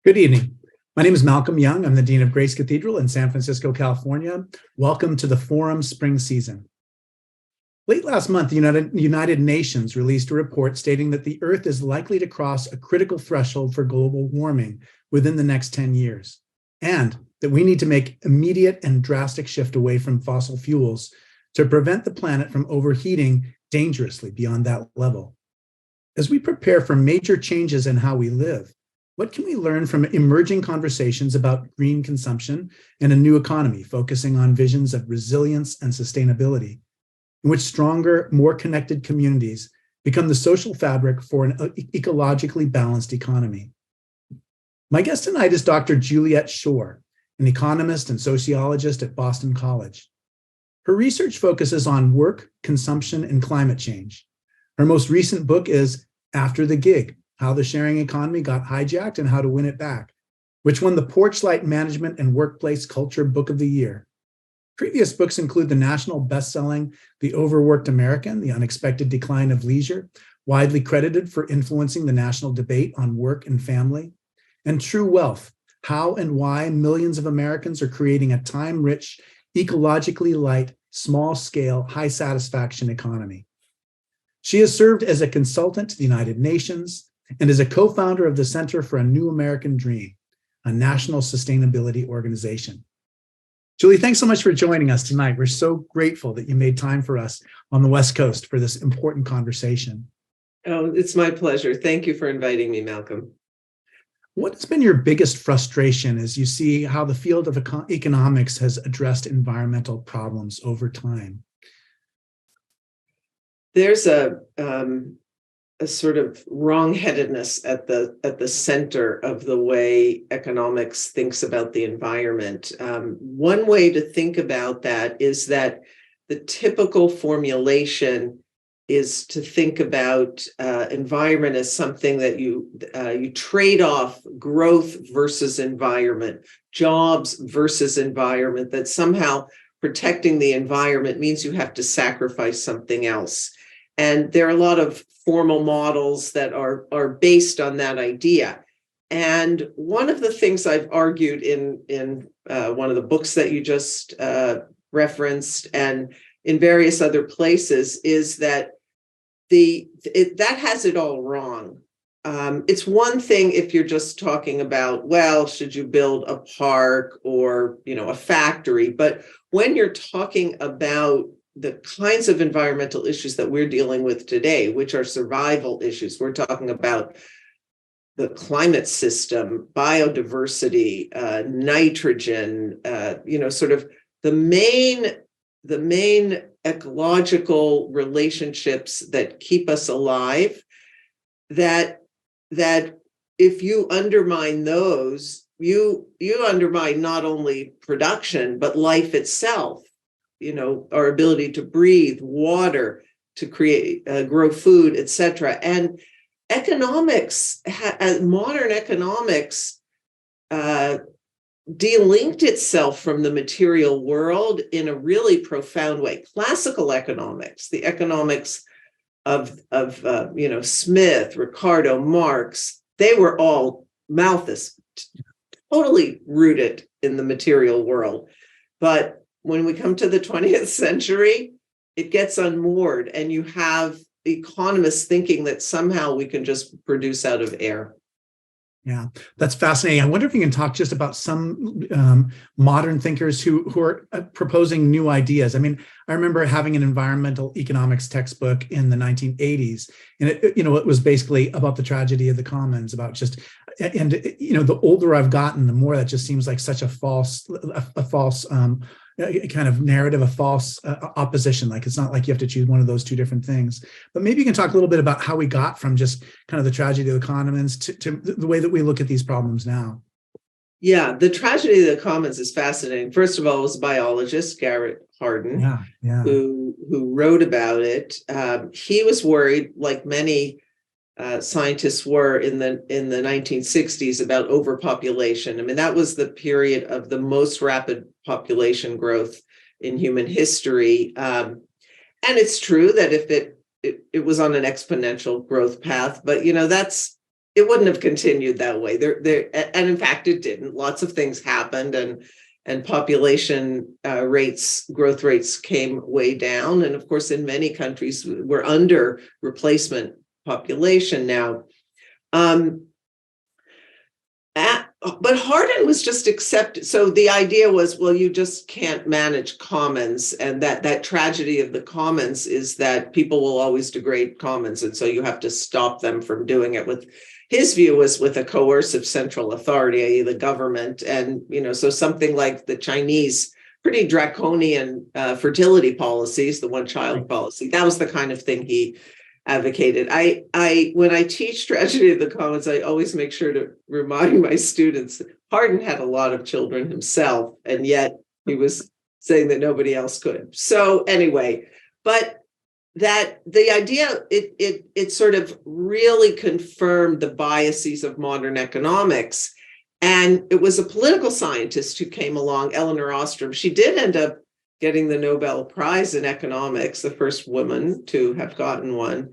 Good evening. My name is Malcolm Young. I'm the Dean of Grace Cathedral in San Francisco, California. Welcome to the Forum Spring Season. Late last month, the United Nations released a report stating that the Earth is likely to cross a critical threshold for global warming within the next 10 years, and that we need to make immediate and drastic shift away from fossil fuels to prevent the planet from overheating dangerously beyond that level. As we prepare for major changes in how we live, what can we learn from emerging conversations about green consumption and a new economy focusing on visions of resilience and sustainability, in which stronger, more connected communities become the social fabric for an ecologically balanced economy? My guest tonight is Dr. Juliet Schor, an economist and sociologist at Boston College. Her research focuses on work, consumption, and climate change. Her most recent book is After the Gig: How the Sharing Economy Got Hijacked and How to Win It Back, which won the Porchlight Management and Workplace Culture Book of the Year. Previous books include the national best-selling The Overworked American, The Unexpected Decline of Leisure, widely credited for influencing the national debate on work and family, and True Wealth: How and Why Millions of Americans Are Creating a Time-Rich, Ecologically Light, Small-Scale, High-Satisfaction Economy. She has served as a consultant to the United Nations and is a co-founder of the Center for a New American Dream, a national sustainability organization. Julie, thanks so much for joining us tonight. We're so grateful that you made time for us on the West Coast for this important conversation. Oh, it's my pleasure. Thank you for inviting me, Malcolm. What has been your biggest frustration as you see how the field of economics has addressed environmental problems over time? There's a sort of wrongheadedness at the center of the way economics thinks about the environment. One way to think about that is that the typical formulation is to think about environment as something that you trade off growth versus environment, jobs versus environment, that somehow protecting the environment means you have to sacrifice something else. And there are a lot of formal models that are based on that idea. And one of the things I've argued in one of the books that you just referenced and in various other places is that that has it all wrong. It's one thing if you're just talking about, well, should you build a park or a factory? But when you're talking about the kinds of environmental issues that we're dealing with today, which are survival issues, we're talking about the climate system, biodiversity, nitrogen, sort of the main ecological relationships that keep us alive, that if you undermine those, you undermine not only production, but life itself. Our ability to breathe, water, to create, grow food, etc. And economics, modern economics, delinked itself from the material world in a really profound way. Classical economics, the economics of Smith, Ricardo, Marx, they were all Malthus, totally rooted in the material world. But when we come to the 20th century, it gets unmoored, and you have economists thinking that somehow we can just produce out of air. Yeah, that's fascinating. I wonder if you can talk just about some modern thinkers who are proposing new ideas. I mean, I remember having an environmental economics textbook in the 1980s, and it was basically about the tragedy of the commons, about just, and the older I've gotten, the more that just seems like such a false kind of narrative, a false opposition. Like, it's not like you have to choose one of those two different things. But maybe you can talk a little bit about how we got from just kind of the tragedy of the commons to the way that we look at these problems now. Yeah, the tragedy of the commons is fascinating. First of all, it was a biologist, Garrett Hardin, who wrote about it. He was worried, like many scientists were in the 1960s, about overpopulation. I mean, that was the period of the most rapid population growth in human history. And it's true that if it was on an exponential growth path, but that's it wouldn't have continued that way. And in fact, it didn't. Lots of things happened, and population growth rates came way down. And of course, in many countries, we're under replacement population now. But Hardin was just accepted. So the idea was, well, you just can't manage commons, and that tragedy of the commons is that people will always degrade commons, and so you have to stop them from doing it. With his view was with a coercive central authority, i.e. the government, and so something like the Chinese pretty draconian fertility policies, the one-child policy, that was the kind of thing he advocated. When I teach tragedy of the commons, I always make sure to remind my students that Hardin had a lot of children himself, and yet he was saying that nobody else could. So anyway, but that the idea, it sort of really confirmed the biases of modern economics. And it was a political scientist who came along, Elinor Ostrom. She did end up getting the Nobel Prize in economics, the first woman to have gotten one.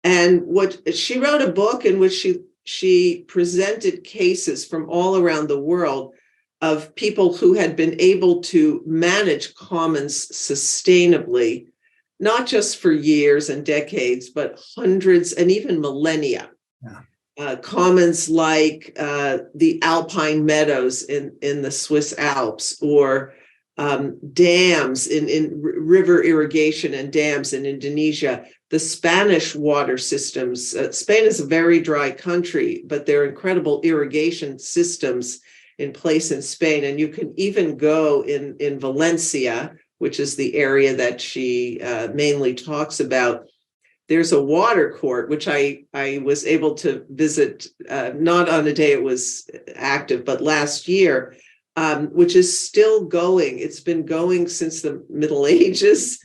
And she wrote a book in which she presented cases from all around the world of people who had been able to manage commons sustainably, not just for years and decades, but hundreds and even millennia. Yeah. Commons like the alpine meadows in the Swiss Alps, or dams in river irrigation and dams in Indonesia, the Spanish water systems. Spain is a very dry country, but there are incredible irrigation systems in place in Spain. And you can even go in Valencia, which is the area that she mainly talks about. There's a water court, which I was able to visit, not on the day it was active, but last year, which is still going. It's been going since the Middle Ages.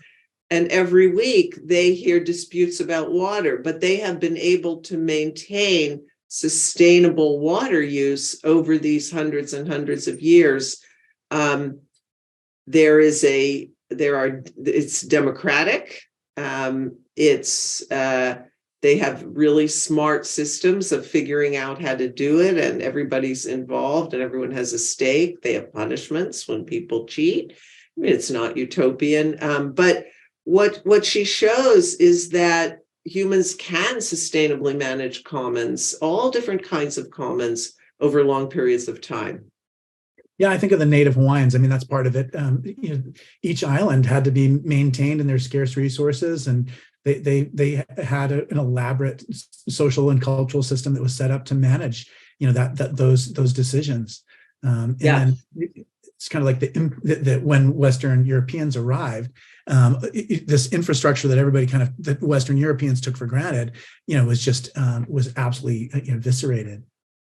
And every week they hear disputes about water, but they have been able to maintain sustainable water use over these hundreds and hundreds of years. It's democratic. They have really smart systems of figuring out how to do it, and everybody's involved and everyone has a stake. They have punishments when people cheat. I mean, it's not utopian, but what she shows is that humans can sustainably manage commons, all different kinds of commons, over long periods of time. Yeah, I think of the native Hawaiians. I mean, that's part of it. Each island had to be maintained in their scarce resources, and they had an elaborate social and cultural system that was set up to manage, those decisions. And it's kind of like that when Western Europeans arrived, this infrastructure that that Western Europeans took for granted, was absolutely eviscerated.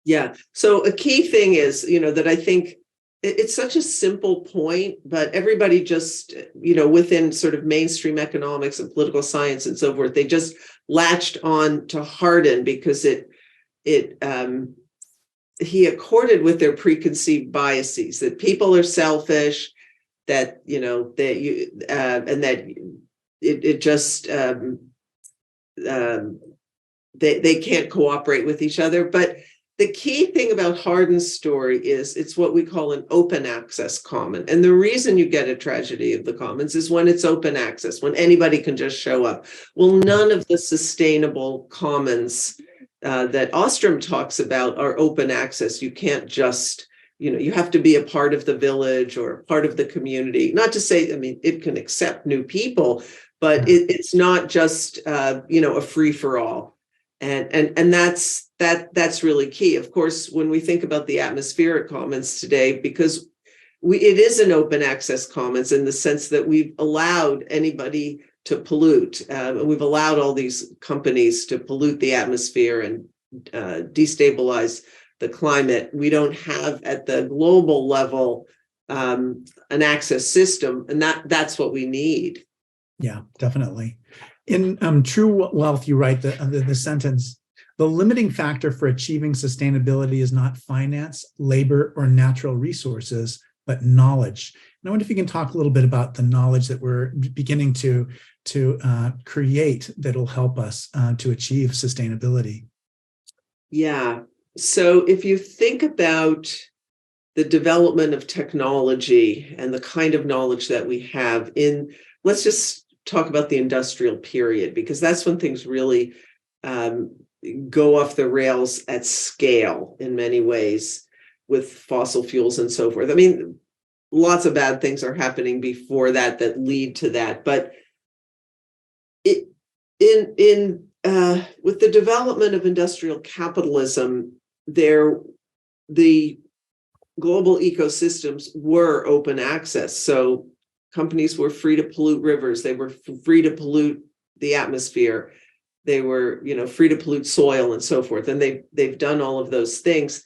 Yeah. So a key thing is, that I think it's such a simple point, but everybody just, within sort of mainstream economics and political science and so forth, they just latched on to Hardin because he accorded with their preconceived biases, that people are selfish, that, and that they can't cooperate with each other. But the key thing about Hardin's story is it's what we call an open access common. And the reason you get a tragedy of the commons is when it's open access, when anybody can just show up. Well, none of the sustainable commons that Ostrom talks about are open access. You can't just, you have to be a part of the village or part of the community. Not to say, I mean, it can accept new people, but it's not just, a free for all. And that's really key. Of course, when we think about the atmospheric commons today, because it is an open access commons in the sense that we've allowed anybody to pollute. We've allowed all these companies to pollute the atmosphere and destabilize the climate. We don't have at the global level an access system, and that's what we need. Yeah, definitely. In True Wealth, you write the sentence, the limiting factor for achieving sustainability is not finance, labor, or natural resources, but knowledge. And I wonder if you can talk a little bit about the knowledge that we're beginning to create that'll help us to achieve sustainability. Yeah. So if you think about the development of technology and the kind of knowledge that we have let's just talk about the industrial period, because that's when things really go off the rails at scale in many ways with fossil fuels and so forth. I mean, lots of bad things are happening before that lead to that. But with the development of industrial capitalism, the global ecosystems were open access. So companies were free to pollute rivers. They were free to pollute the atmosphere. They were, free to pollute soil and so forth. And they've done all of those things.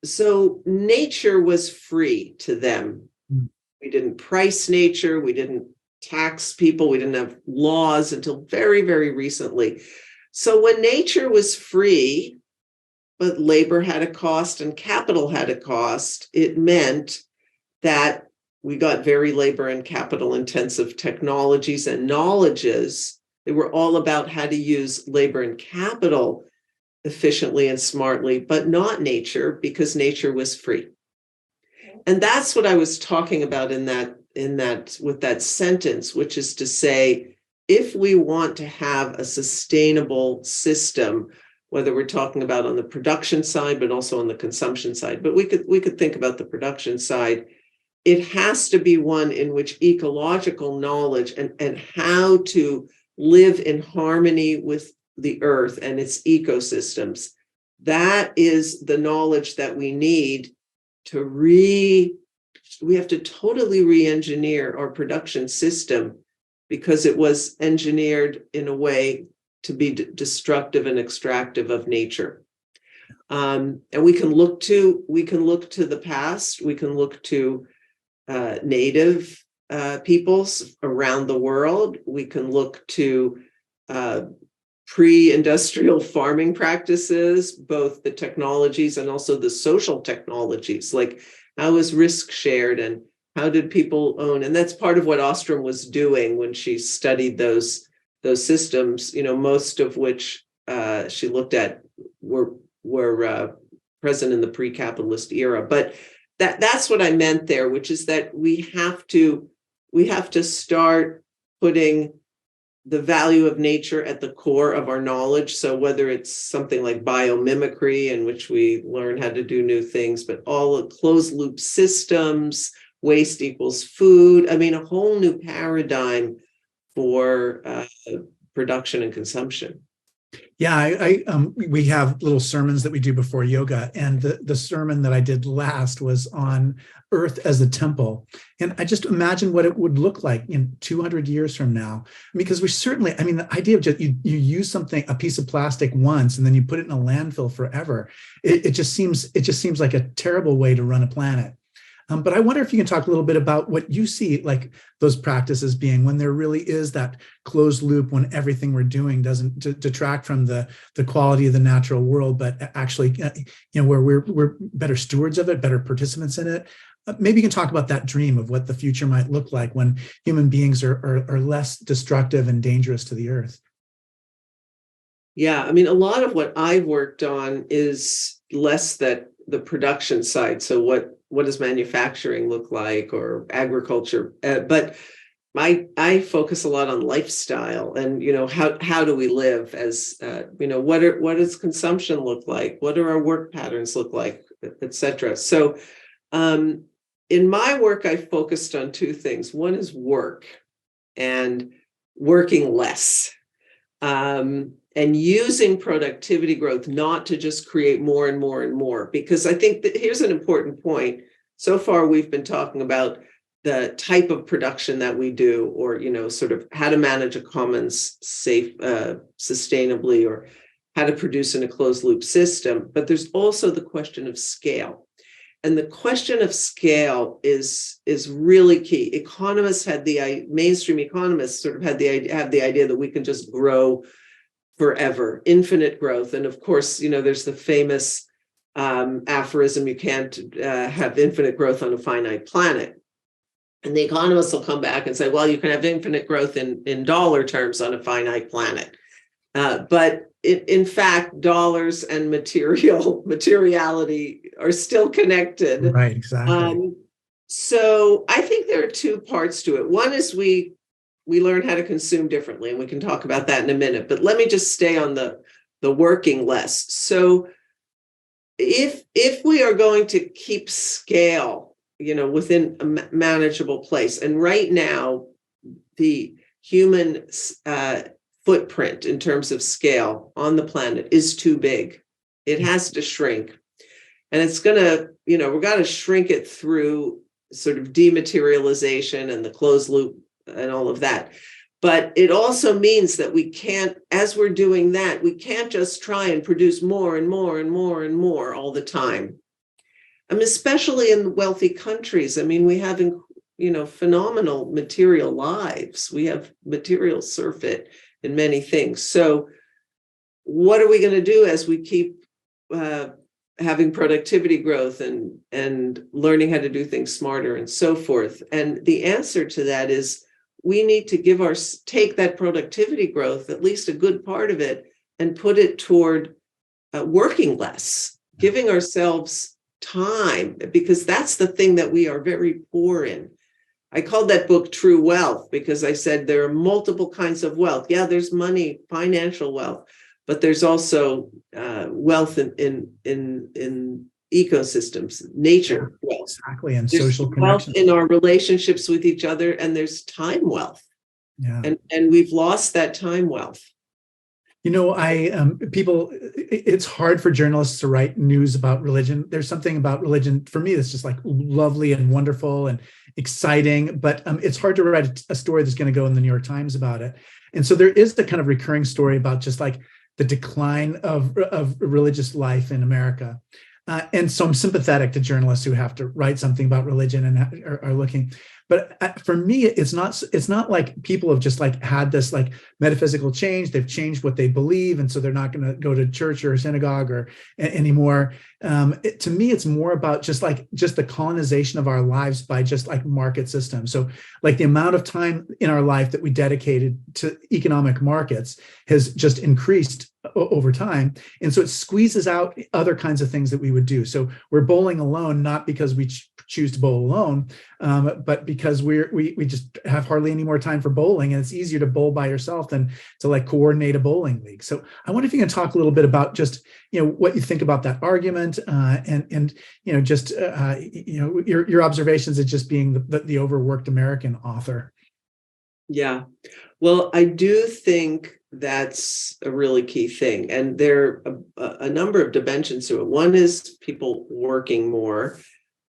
So nature was free to them. We didn't price nature. We didn't tax people. We didn't have laws until very, very recently. So when nature was free, but labor had a cost and capital had a cost, it meant that we got very labor and capital intensive technologies and knowledges. They were all about how to use labor and capital efficiently and smartly, but not nature, because nature was free. And that's what I was talking about in that with that sentence, which is to say, if we want to have a sustainable system, whether we're talking about on the production side, but also on the consumption side, but we could think about the production side, it has to be one in which ecological knowledge and how to live in harmony with the earth and its ecosystems, that is the knowledge that we need we have to totally re-engineer our production system, because it was engineered in a way to be destructive and extractive of nature. And we can look to the past. We can look to native peoples around the world. We can look to pre-industrial farming practices, both the technologies and also the social technologies, like how was risk shared and how did people own? And that's part of what Ostrom was doing when she studied those systems, most of which she looked at were present in the pre-capitalist era. But that's what I meant there, which is that we have to start putting the value of nature at the core of our knowledge. So whether it's something like biomimicry, in which we learn how to do new things, but all the closed loop systems, waste equals food. I mean, a whole new paradigm for production and consumption. Yeah, we have little sermons that we do before yoga, and the sermon that I did last was on Earth as a temple. And I just imagine what it would look like in 200 years from now, because we certainly, the idea of just you use a piece of plastic once and then you put it in a landfill forever. It just seems like a terrible way to run a planet. But I wonder if you can talk a little bit about what you see, like those practices being when there really is that closed loop, when everything we're doing doesn't detract from the quality of the natural world, but actually, where we're better stewards of it, better participants in it. Maybe you can talk about that dream of what the future might look like when human beings are less destructive and dangerous to the earth. Yeah, a lot of what I've worked on is less that the production side. So what does manufacturing look like, or agriculture? But I focus a lot on lifestyle and, how do we live as, what does consumption look like? What do our work patterns look like, et cetera? So in my work, I focused on two things. One is work and working less. And using productivity growth not to just create more and more and more, because I think that here's an important point. So far, we've been talking about the type of production that we do, or, sort of how to manage a commons safe, sustainably, or how to produce in a closed loop system. But there's also the question of scale. And the question of scale is really key. Mainstream economists sort of have the idea that we can just grow forever, infinite growth. And of course, there's the famous aphorism, you can't have infinite growth on a finite planet. And the economists will come back and say, well, you can have infinite growth in dollar terms on a finite planet. But in fact, dollars and materiality are still connected. Right, exactly. So I think there are two parts to it. One is we learn how to consume differently, and we can talk about that in a minute. But let me just stay on the working less. So if we are going to keep scale, within a manageable place, and right now the human footprint in terms of scale on the planet is too big. It has to shrink. And it's going to, we're going to shrink it through sort of dematerialization and the closed loop and all of that. But it also means that we can't, as we're doing that, we can't just try and produce more and more and more and more all the time. Especially in wealthy countries. I mean, we have, phenomenal material lives. We have material surfeit in many things. So what are we going to do as we keep having productivity growth and learning how to do things smarter and so forth? And the answer to that is we need to take that productivity growth, at least a good part of it, and put it toward working less, giving ourselves time, because that's the thing that we are very poor in. I called that book True Wealth because I said there are multiple kinds of wealth. Yeah, there's money, financial wealth, but there's also wealth in ecosystems, nature wealth. Exactly, and there's social wealth connections. in our relationships with each other, and there's time wealth. Yeah. And we've lost that time wealth. It's hard for journalists to write news about religion. There's something about religion for me that's just like lovely and wonderful and exciting, but it's hard to write a story that's going to go in the New York Times about it. And so there is the kind of recurring story about just like the decline of religious life in America. And so I'm sympathetic to journalists who have to write something about religion and are looking. But for me, it's not like people have just like had this like metaphysical change. They've changed what they believe, and so they're not going to go to church or synagogue or anymore. To me, it's more about just the colonization of our lives by just like market systems. So like the amount of time in our life that we dedicated to economic markets has just increased over time, and so it squeezes out other kinds of things that we would do. So we're bowling alone, not because we choose to bowl alone, but because we just have hardly any more time for bowling, and it's easier to bowl by yourself than to like coordinate a bowling league. So I wonder if you can talk a little bit about just what you think about that argument, and just your observations as just being the overworked American author. Yeah, well, I do think that's a really key thing, and there are a number of dimensions to it. One is people working more.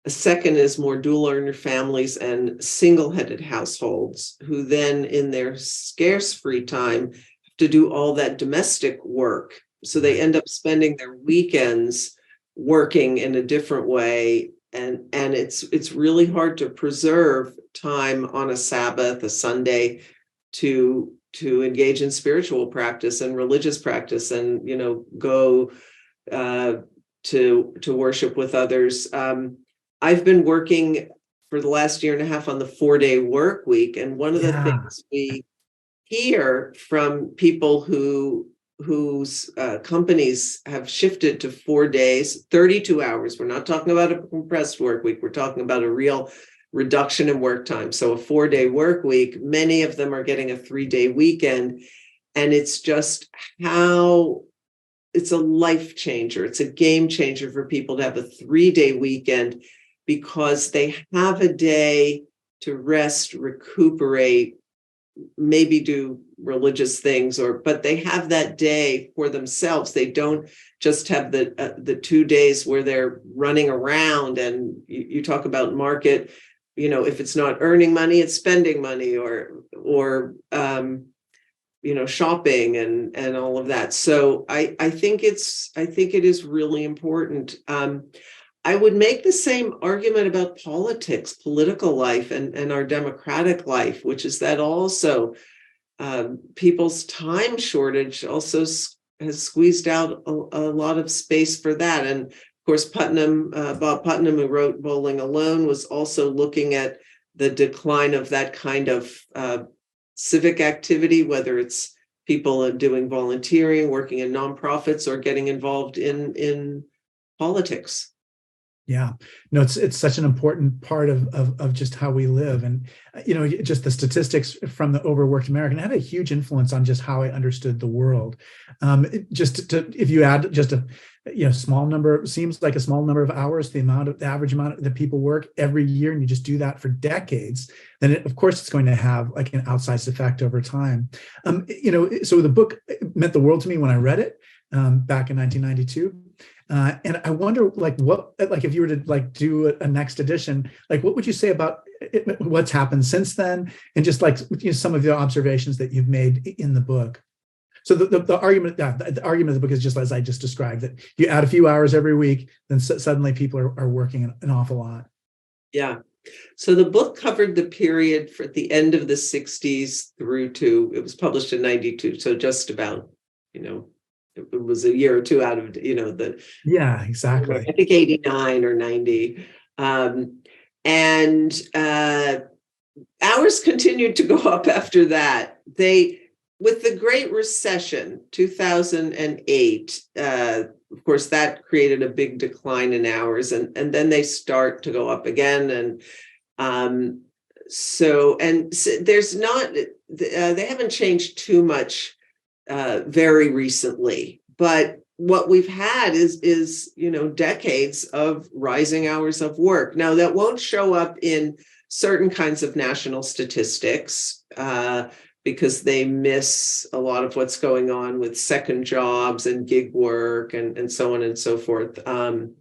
A second is more dual earner families and single-headed households who then in their scarce free time have to do all that domestic work. So they end up spending their weekends working in a different way. And it's really hard to preserve time on a Sabbath, a Sunday, to engage in spiritual practice and religious practice and, go to worship with others. I've been working for the last year and a half on the 4-day work week. And one of the things we hear from people whose companies have shifted to 4 days, 32 hours. We're not talking about a compressed work week. We're talking about a real reduction in work time. So a 4-day work week, many of them are getting a 3-day weekend. And it's just it's a life changer. It's a game changer for people to have a 3-day weekend, because they have a day to rest, recuperate, maybe do religious things, but they have that day for themselves. They don't just have the 2 days where they're running around. And you talk about market, if it's not earning money, it's spending money or shopping and all of that. So I think it is really important. I would make the same argument about politics, political life, and our democratic life, which is that also people's time shortage also has squeezed out a lot of space for that. And of course, Bob Putnam, who wrote Bowling Alone, was also looking at the decline of that kind of civic activity, whether it's people doing volunteering, working in nonprofits, or getting involved in politics. Yeah, no, it's such an important part of just how we live, and just the statistics from the Overworked American had a huge influence on just how I understood the world. If you add just a small number, seems like a small number of hours, the average amount that people work every year, and you just do that for decades, then of course it's going to have like an outsized effect over time. So the book meant the world to me when I read it back in 1992. And I wonder, if you were to do a next edition, what would you say about what's happened since then, and just some of the observations that you've made in the book? So the argument of the book is just as I just described, that you add a few hours every week, then suddenly people are working an awful lot. Yeah. So the book covered the period for the end of the 60s through to, it was published in 92. So just about, it was a year or two out of, Yeah, exactly. I think 89 or 90. And hours continued to go up after that. With the Great Recession, 2008, of course, that created a big decline in hours, and then they start to go up again. And so there's not, they haven't changed too much very recently, but what we've had is decades of rising hours of work. Now, that won't show up in certain kinds of national statistics because they miss a lot of what's going on with second jobs and gig work and so on and so forth. And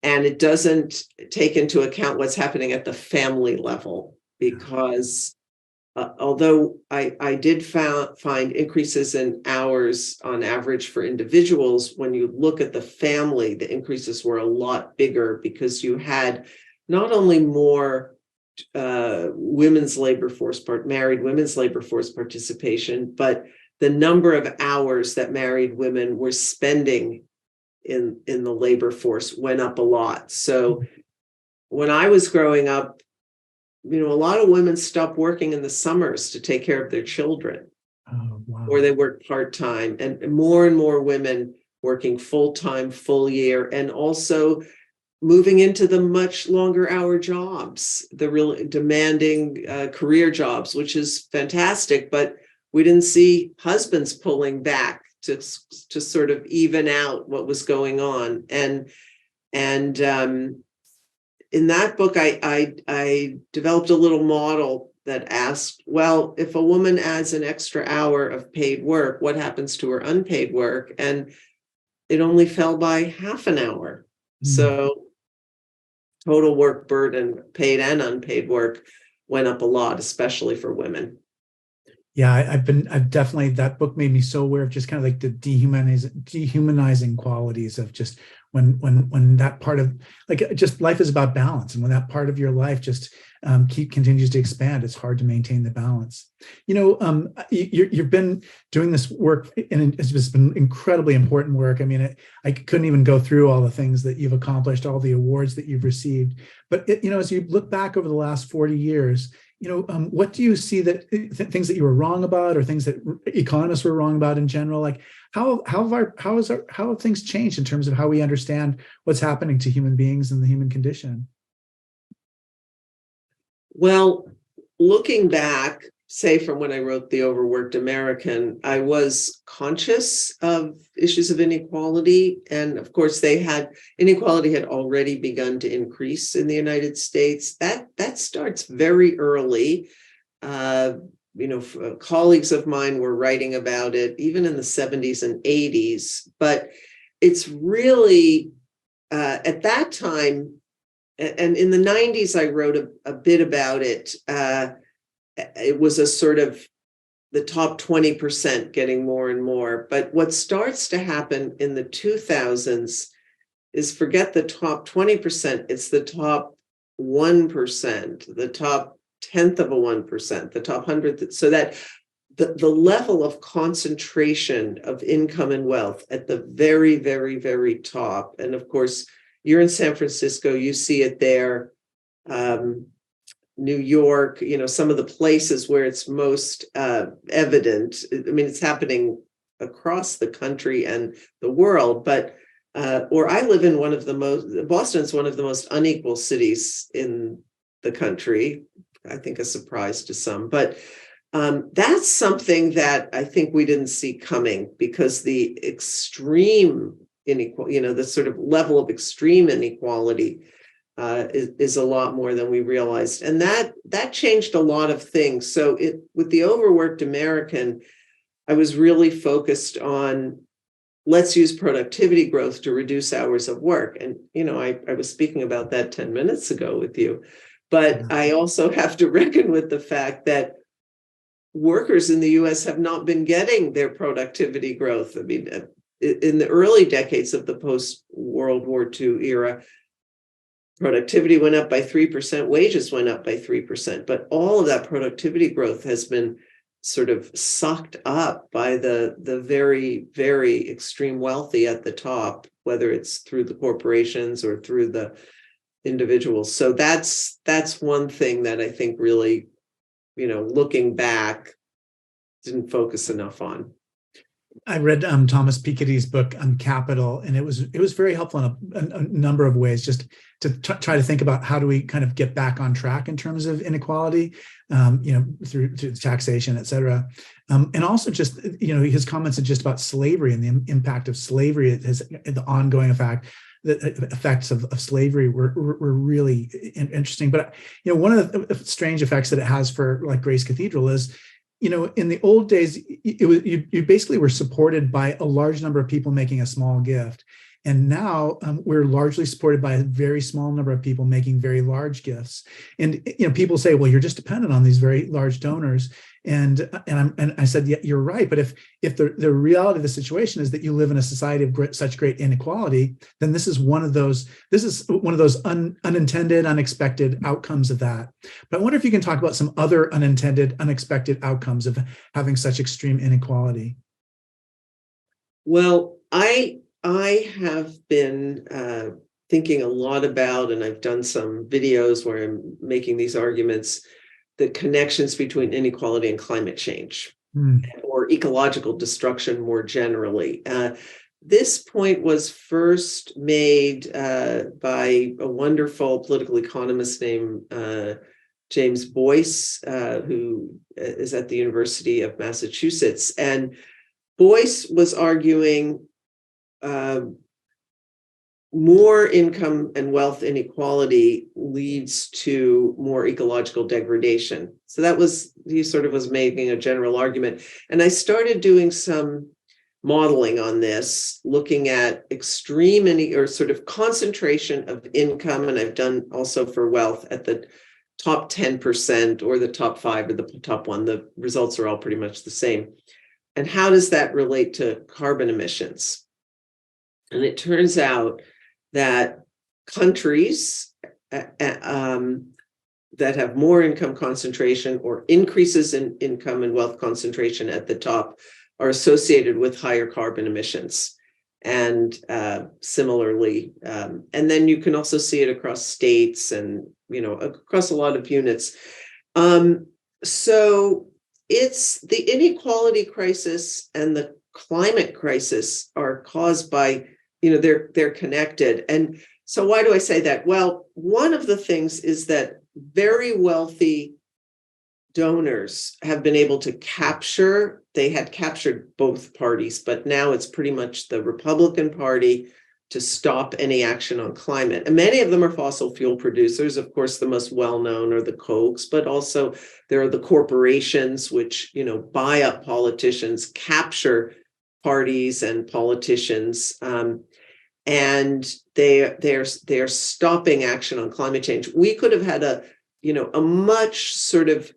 it doesn't take into account what's happening at the family level, because although I did find increases in hours on average for individuals, when you look at the family, the increases were a lot bigger, because you had not only more married women's labor force participation, but the number of hours that married women were spending in the labor force went up a lot. So when I was growing up, a lot of women stopped working in the summers to take care of their children. Oh, wow. Or they worked part-time, and more women working full-time, full year, and also moving into the much longer hour jobs, the really demanding career jobs, which is fantastic. But we didn't see husbands pulling back to sort of even out what was going on. And in that book, I developed a little model that asked, well, if a woman adds an extra hour of paid work, what happens to her unpaid work? And it only fell by half an hour. So total work burden, paid and unpaid work, went up a lot, especially for women. Yeah, I've definitely, that book made me so aware of just kind of like the dehumanizing qualities of just when that part of, just life is about balance, and when that part of your life just continues to expand, it's hard to maintain the balance. You've been doing this work, and it's just been incredibly important work. I mean, I couldn't even go through all the things that you've accomplished, all the awards that you've received. But as you look back over the last 40 years, what do you see that things that you were wrong about, or things that economists were wrong about in general? Like how have things changed in terms of how we understand what's happening to human beings and the human condition? Well, looking back, say from when I wrote The Overworked American, I was conscious of issues of inequality. And of course, inequality had already begun to increase in the United States. That starts very early. Colleagues of mine were writing about it even in the 70s and 80s. But it's really, at that time, and in the 90s, I wrote a bit about it. It was a sort of the top 20% getting more and more. But what starts to happen in the 2000s is, forget the top 20%, it's the top 1%, the top 10th of a 1%, the top 100th, so that the level of concentration of income and wealth at the very, very, very top. And of course, you're in San Francisco, you see it there. New York, some of the places where it's most evident. I mean, it's happening across the country and the world, but or I live in Boston's one of the most unequal cities in the country. I think a surprise to some, but that's something that I think we didn't see coming, because the extreme inequality, the sort of level of extreme inequality is a lot more than we realized. And that changed a lot of things. So with the Overworked American, I was really focused on, let's use productivity growth to reduce hours of work. And, I was speaking about that 10 minutes ago with you, but I also have to reckon with the fact that workers in the US have not been getting their productivity growth. I mean, in the early decades of the post-World War II era, productivity went up by 3%, wages went up by 3%, but all of that productivity growth has been sort of sucked up by the very, very extreme wealthy at the top, whether it's through the corporations or through the individuals. So that's one thing that I think really, looking back, didn't focus enough on. I read Thomas Piketty's book Capital, and it was very helpful in a number of ways, just to try to think about how do we kind of get back on track in terms of inequality, through taxation, et cetera. And also just, his comments are just about slavery and the impact of slavery, the ongoing the effects of slavery were really interesting. But, one of the strange effects that it has for like Grace Cathedral is, in the old days, you basically were supported by a large number of people making a small gift. And now we're largely supported by a very small number of people making very large gifts. And people say, well, you're just dependent on these very large donors. And I said, yeah, you're right. But if the reality of the situation is that you live in a society of such great inequality, then this is one of those unintended, unexpected outcomes of that. But I wonder if you can talk about some other unintended, unexpected outcomes of having such extreme inequality. Well, I have been thinking a lot about, and I've done some videos where I'm making these arguments, the connections between inequality and climate change, or ecological destruction more generally. This point was first made by a wonderful political economist named James Boyce, who is at the University of Massachusetts. And Boyce was arguing more income and wealth inequality leads to more ecological degradation. So he sort of was making a general argument. And I started doing some modeling on this, looking at extreme or sort of concentration of income. And I've done also for wealth at the top 10% or the top 5 or the top 1. The results are all pretty much the same. And how does that relate to carbon emissions? And it turns out that countries that have more income concentration or increases in income and wealth concentration at the top are associated with higher carbon emissions. And similarly, and then you can also see it across states and, across a lot of units. So it's the inequality crisis and the climate crisis are caused by, they're connected. And so why do I say that? Well, one of the things is that very wealthy donors have been able to they had captured both parties, but now it's pretty much the Republican Party to stop any action on climate. And many of them are fossil fuel producers. Of course, the most well-known are the Kochs, but also there are the corporations which, buy up politicians, capture parties and politicians, and they're stopping action on climate change. We could have had a much sort of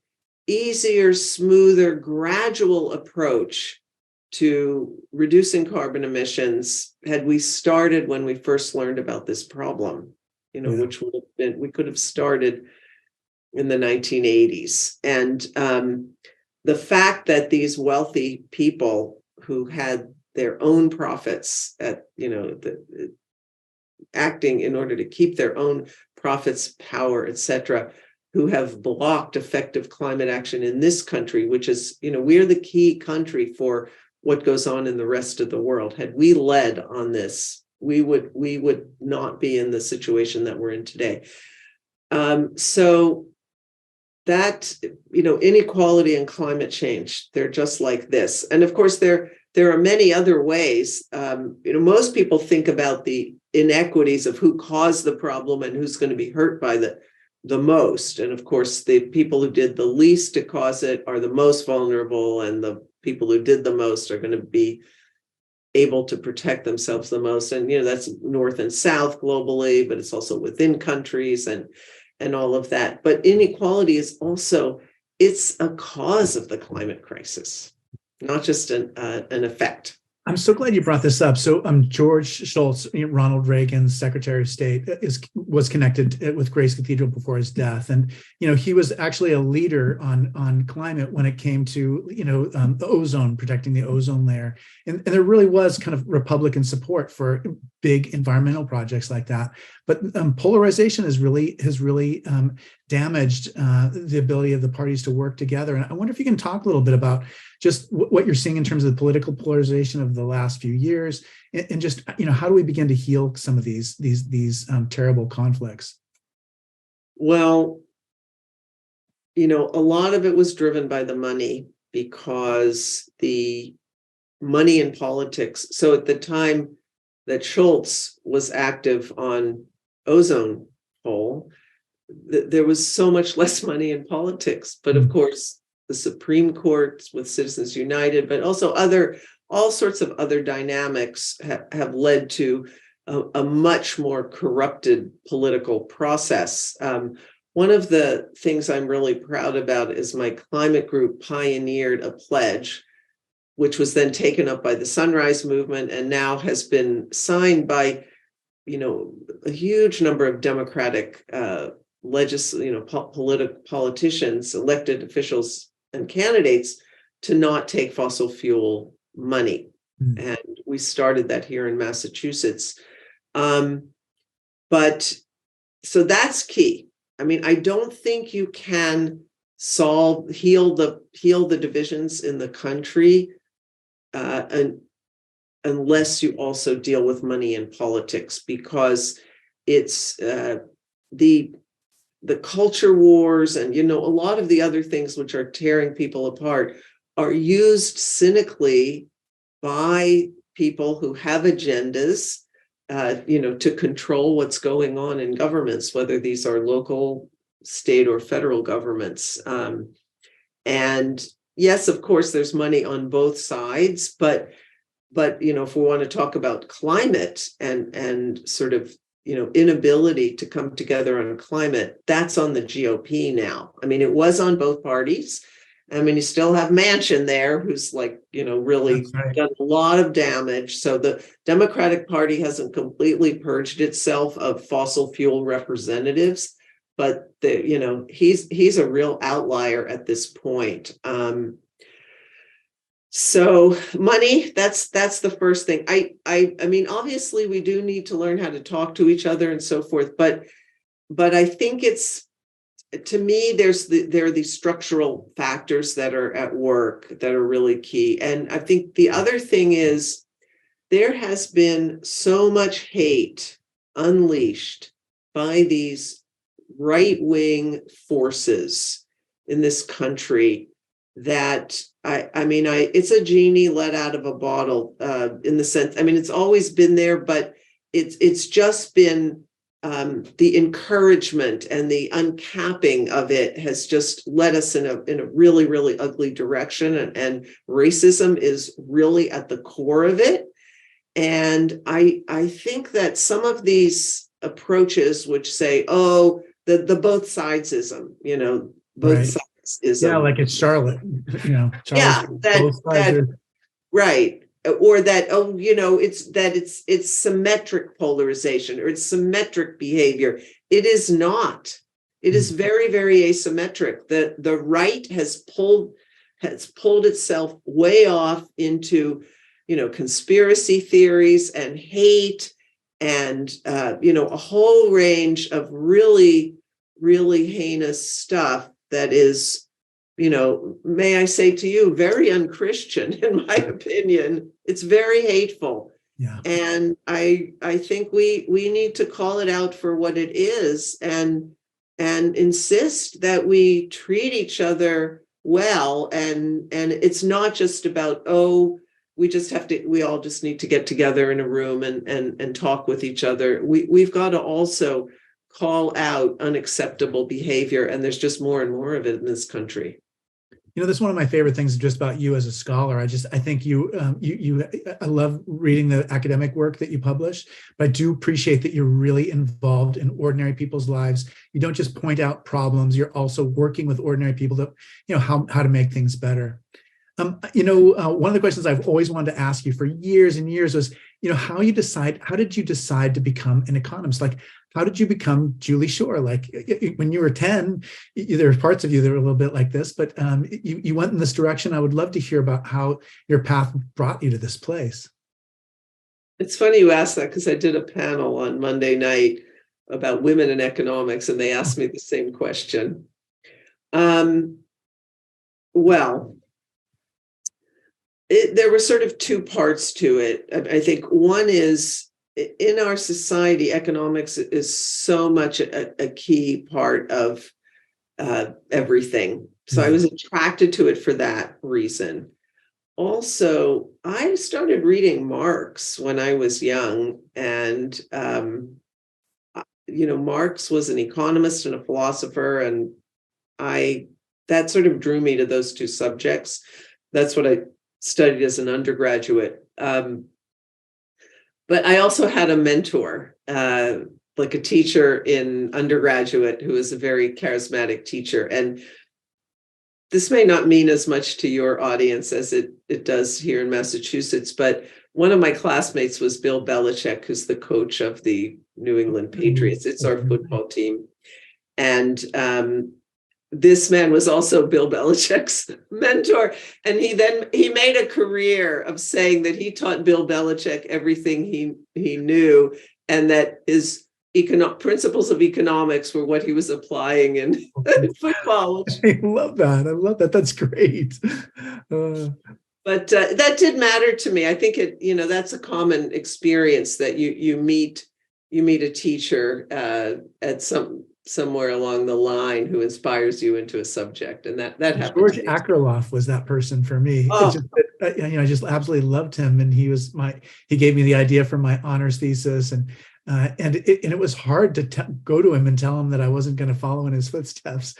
easier, smoother, gradual approach to reducing carbon emissions had we started when we first learned about this problem, which would have been, we could have started in the 1980s. And the fact that these wealthy people who had their own profits acting in order to keep their own profits, power, etc., who have blocked effective climate action in this country, which is, we're the key country for what goes on in the rest of the world. Had we led on this, we would not be in the situation that we're in today. So that, inequality and climate change, they're just like this. And of course, there are many other ways. Most people think about the inequities of who caused the problem and who's going to be hurt by the most. And of course, the people who did the least to cause it are the most vulnerable, and the people who did the most are going to be able to protect themselves the most. And, that's North and South globally, but it's also within countries and all of that. But inequality is also, it's a cause of the climate crisis, not just an effect. I'm so glad you brought this up. So George Shultz, Ronald Reagan's Secretary of State, was connected with Grace Cathedral before his death. And, he was actually a leader on climate when it came to, the ozone, protecting the ozone layer. And there really was kind of Republican support for big environmental projects like that. But polarization has really damaged the ability of the parties to work together. And I wonder if you can talk a little bit about just what you're seeing in terms of the political polarization of the last few years, and just, how do we begin to heal some of these terrible conflicts? Well, a lot of it was driven by the money, because the money in politics. So at the time that Schultz was active on ozone hole, there was so much less money in politics. But of course, the Supreme Court with Citizens United, but also all sorts of other dynamics have led to a much more corrupted political process. One of the things I'm really proud about is my climate group pioneered a pledge, which was then taken up by the Sunrise Movement and now has been signed by, a huge number of Democratic politicians, elected officials, and candidates, to not take fossil fuel money. And we started that here in Massachusetts. But so that's key. I mean, I don't think you can heal the divisions in the country unless you also deal with money in politics, because it's the culture wars and, a lot of the other things which are tearing people apart are used cynically by people who have agendas, to control what's going on in governments, whether these are local, state, or federal governments. And yes, of course, there's money on both sides, but if we want to talk about climate and sort of, inability to come together on climate, that's on the GOP now. I mean, it was on both parties. I mean, you still have Manchin there, who's really done a lot of damage. So the Democratic Party hasn't completely purged itself of fossil fuel representatives, but he's a real outlier at this point. So money, that's the first thing. I mean, obviously we do need to learn how to talk to each other and so forth, but I think to me, there are these structural factors that are at work that are really key. And I think the other thing is there has been so much hate unleashed by these right-wing forces in this country that it's a genie let out of a bottle, in the sense, I mean, it's always been there, but it's just been the encouragement and the uncapping of it has just led us in a really, really ugly direction. And racism is really at the core of it. And I think that some of these approaches which say, oh, the both sidesism, both sides. Yeah, like it's Charlotte, right. Or that, it's symmetric polarization, or it's symmetric behavior. It is not. It is very, very asymmetric. The right has pulled itself way off into, conspiracy theories and hate and, a whole range of really really heinous stuff that is, may I say to you, very unchristian, in my opinion. It's very hateful. Yeah. And I think we need to call it out for what it is, and insist that we treat each other well. And it's not just about, we all just need to get together in a room and talk with each other. We've got to also call out unacceptable behavior, and there's just more and more of it in this country. That's one of my favorite things just about you as a scholar. I think I love reading the academic work that you publish, but I do appreciate that you're really involved in ordinary people's lives. You don't just point out problems, you're also working with ordinary people to, how to make things better. One of the questions I've always wanted to ask you for years and years was, how did you decide to become an economist? Like, how did you become Julie Schor? Like, when you were 10, there were parts of you that were a little bit like this, but you went in this direction. I would love to hear about how your path brought you to this place. It's funny you asked that, because I did a panel on Monday night about women in economics, and they asked me the same question. There were sort of two parts to it. I think one is, in our society, economics is so much a key part of everything. So I was attracted to it for that reason. Also, I started reading Marx when I was young, and Marx was an economist and a philosopher, and that sort of drew me to those two subjects. That's what I studied as an undergraduate. But I also had a mentor, like a teacher in undergraduate, who was a very charismatic teacher. And this may not mean as much to your audience as it does here in Massachusetts, but one of my classmates was Bill Belichick, who's the coach of the New England Patriots. It's our football team. And this man was also Bill Belichick's mentor. And he made a career of saying that he taught Bill Belichick everything he knew, and that his principles of economics were what he was applying in football. I love that. That's great. But that did matter to me. I think that's a common experience, that you meet a teacher at somewhere along the line who inspires you into a subject, and that happened. George Akerlof was that person for me. I just absolutely loved him, and he gave me the idea for my honors thesis, and it was hard to go to him and tell him that I wasn't going to follow in his footsteps.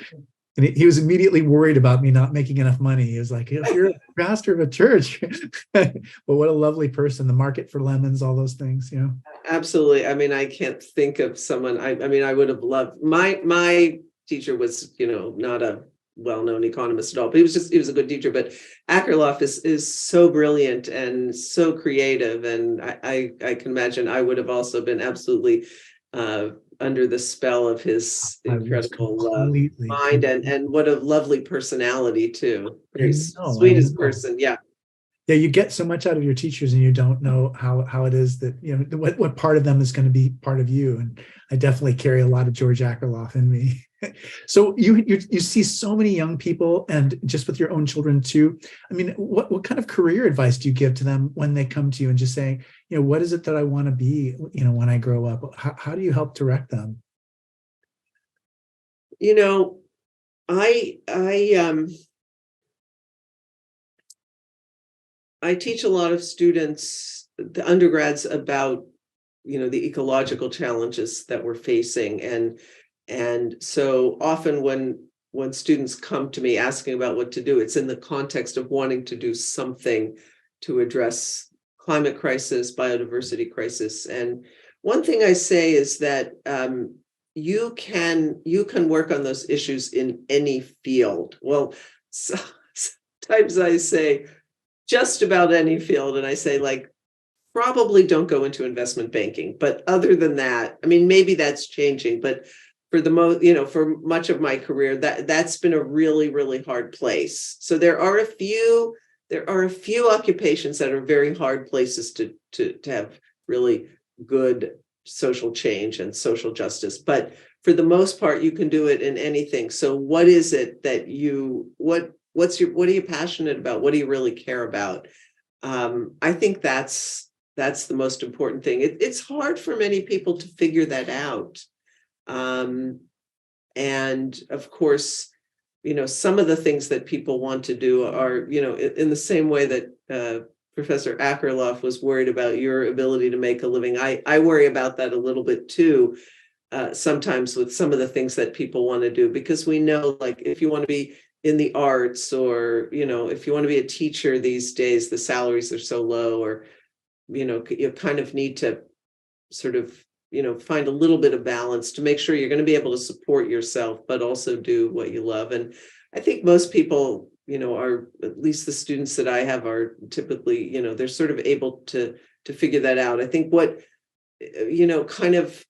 And he was immediately worried about me not making enough money. He was like, if you're a pastor of a church, but what a lovely person, the market for lemons, all those things, Absolutely. I mean, I can't think of someone, I would have loved, my teacher was, not a well-known economist at all, but he was a good teacher. But Akerlof is so brilliant and so creative. And I can imagine I would have also been absolutely under the spell of his incredible mind, and what a lovely personality too. Very sweetest person. Yeah. Yeah, you get so much out of your teachers, and you don't know how it is that, what part of them is going to be part of you. And I definitely carry a lot of George Akerlof in me. So you see so many young people, and just with your own children too. I mean, what kind of career advice do you give to them when they come to you and just say, what is it that I want to be, when I grow up? How do you help direct them? I teach a lot of students, the undergrads, about the ecological challenges that we're facing, and so often when students come to me asking about what to do, it's in the context of wanting to do something to address climate crisis, biodiversity crisis. And one thing I say is that you can work on those issues in any field. Well, sometimes I say just about any field, and I say, like, probably don't go into investment banking. But other than that, I mean, maybe that's changing, but for for much of my career, that's been a really, really hard place. So there are a few occupations that are very hard places to have really good social change and social justice. But for the most part, you can do it in anything. So what is it that what are you passionate about? What do you really care about? I think that's the most important thing. It's hard for many people to figure that out. And of course, some of the things that people want to do are, in the same way that Professor Akerlof was worried about your ability to make a living. I worry about that a little bit too, sometimes with some of the things that people want to do, because we know, like, if you want to be in the arts, or, if you want to be a teacher these days, the salaries are so low, or, you kind of need to sort of, find a little bit of balance to make sure you're going to be able to support yourself, but also do what you love. And I think most people, are, at least the students that I have, are typically, they're sort of able to figure that out. I think what, kind of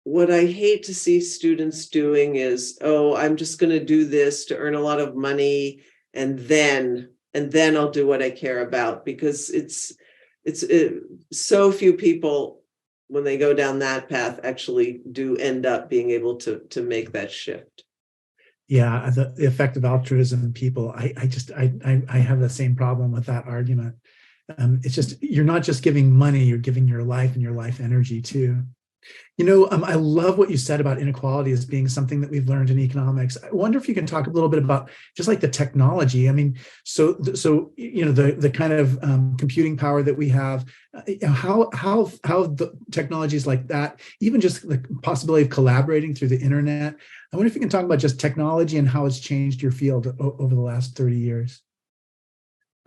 what I hate to see students doing is, oh, I'm just going to do this to earn a lot of money, and then I'll do what I care about, because it's so few people, when they go down that path, actually do end up being able to make that shift. Yeah, the effect of altruism in people. I have the same problem with that argument. It's just, you're not just giving money, you're giving your life and your life energy too. I love what you said about inequality as being something that we've learned in economics. I wonder if you can talk a little bit about just like the technology. I mean, so the kind of computing power that we have, how the technologies like that, even just the possibility of collaborating through the internet. I wonder if you can talk about just technology and how it's changed your field over the last 30 years.